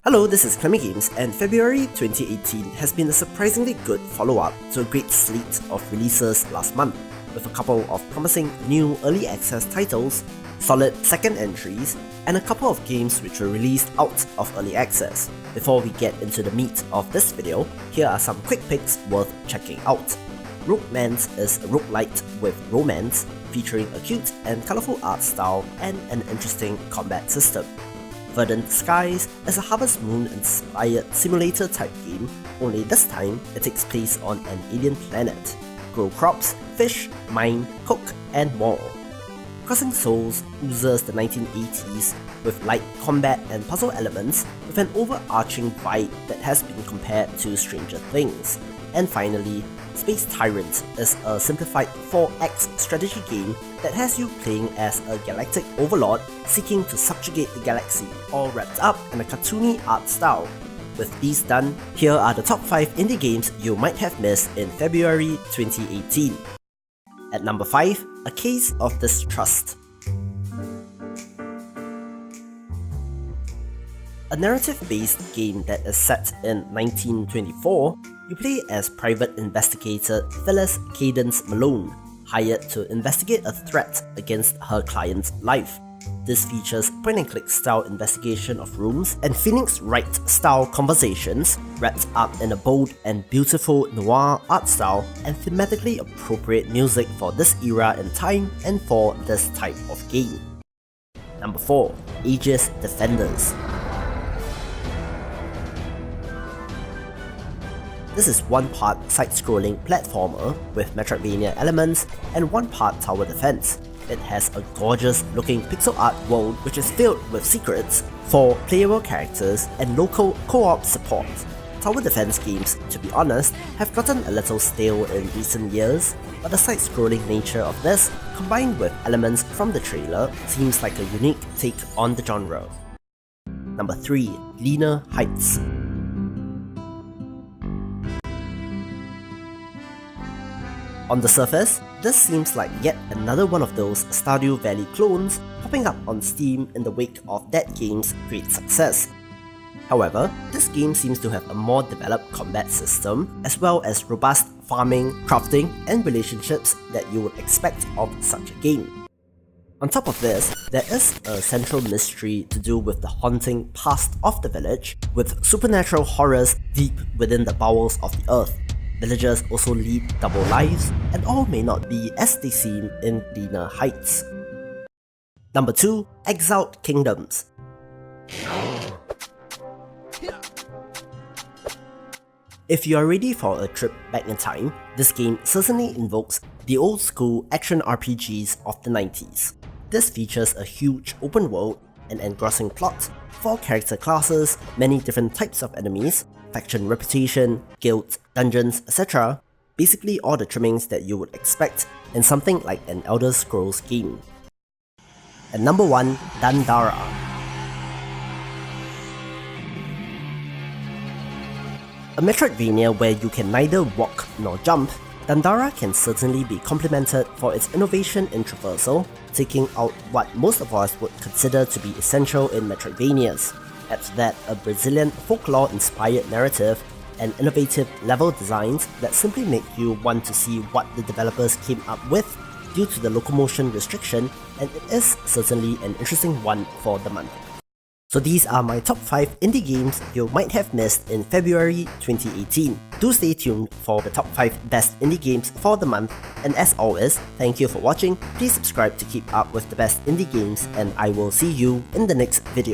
Hello, this is Clemmy Games, and February 2018 has been a surprisingly good follow-up to a great slate of releases last month, with a couple of promising new early access titles, solid second entries, and a couple of games which were released out of early access. Before we get into the meat of this video, here are some quick picks worth checking out. Roguemance is a roguelite with romance, featuring a cute and colourful art style and an interesting combat system. Verdant Skies is a Harvest Moon-inspired simulator-type game, only this time it takes place on an alien planet. Grow crops, fish, mine, cook, and more. Crossing Souls oozes the 1980s with light combat and puzzle elements with an overarching vibe that has been compared to Stranger Things. And finally, Space Tyrant is a simplified 4X strategy game that has you playing as a galactic overlord seeking to subjugate the galaxy, all wrapped up in a cartoony art style. With these done, here are the top 5 indie games you might have missed in February 2018. At number 5, A Case of Distrust. A narrative-based game that is set in 1924, you play as private investigator Phyllis Cadence Malone, hired to investigate a threat against her client's life. This features point-and-click style investigation of rooms and Phoenix Wright style conversations, wrapped up in a bold and beautiful noir art style and thematically appropriate music for this era in time and for this type of game. Number 4. Aegis Defenders. This is one part side-scrolling platformer with Metroidvania elements and one part tower defense. It has a gorgeous looking pixel art world which is filled with secrets, 4 playable characters, and local co-op support. Tower defense games, to be honest, have gotten a little stale in recent years, but the side-scrolling nature of this, combined with elements from the trailer, seems like a unique take on the genre. Number 3. Gleaner Heights. On the surface, this seems like yet another one of those Stardew Valley clones popping up on Steam in the wake of that game's great success. However, this game seems to have a more developed combat system, as well as robust farming, crafting, and relationships that you would expect of such a game. On top of this, there is a central mystery to do with the haunting past of the village, with supernatural horrors deep within the bowels of the earth. Villagers also lead double lives, and all may not be as they seem in Gleaner Heights. Number 2. Exiled Kingdoms. If you are ready for a trip back in time, this game certainly invokes the old school action RPGs of the 90s. This features a huge open world, an engrossing plot, 4 character classes, many different types of enemies, faction reputation, guilds, dungeons, etc. Basically all the trimmings that you would expect in something like an Elder Scrolls game. At number 1, Dandara. A Metroidvania where you can neither walk nor jump, Dandara can certainly be complimented for its innovation in traversal, taking out what most of us would consider to be essential in Metroidvanias. Add to that a Brazilian folklore-inspired narrative and innovative level designs that simply make you want to see what the developers came up with due to the locomotion restriction, and it is certainly an interesting one for the month. So these are my top 5 indie games you might have missed in February 2018. Do stay tuned for the top 5 best indie games for the month, and as always, thank you for watching. Please subscribe to keep up with the best indie games, and I will see you in the next video.